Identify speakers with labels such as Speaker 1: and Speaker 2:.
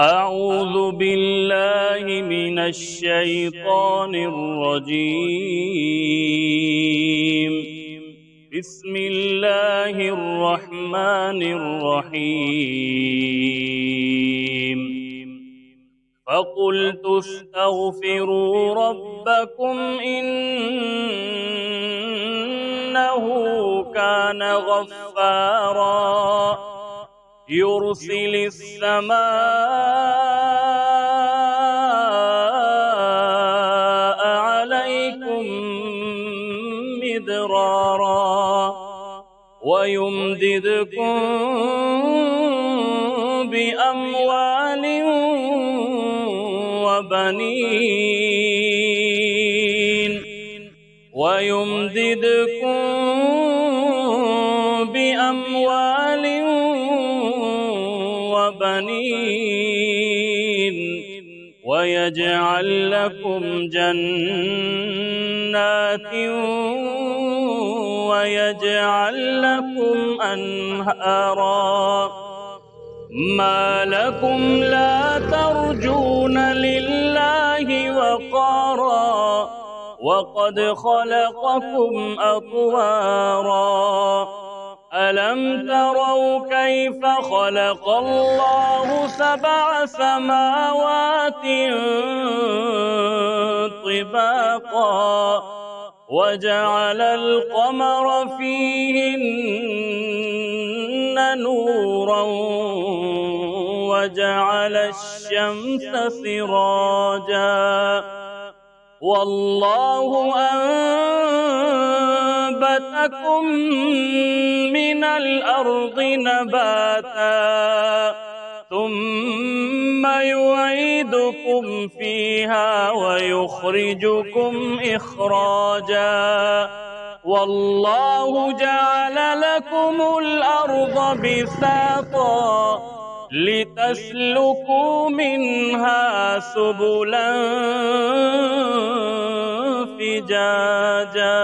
Speaker 1: أعوذ بالله من الشيطان الرجيم. بسم الله الرحمن الرحيم. فقلت استغفروا ربكم إنه كان غفارا يرسل السماء عليكم مدرارا ويمددكم بأموال وبنين ويجعل لكم جنات ويجعل لكم أنهارا. ما لكم لا ترجون لله وقارا وقد خلقكم أطوارا. ألم تروا كيف خلق الله 7 سماوات طباقا وجعل القمر فيهن نورا وجعل الشمس سراجا والله أنبتكم من الأرض نباتا ثم يعيدكم فيها ويخرجكم إخراجا والله جعل لكم الأرض بساطا لتسلكوا منها سبلا فجاجا.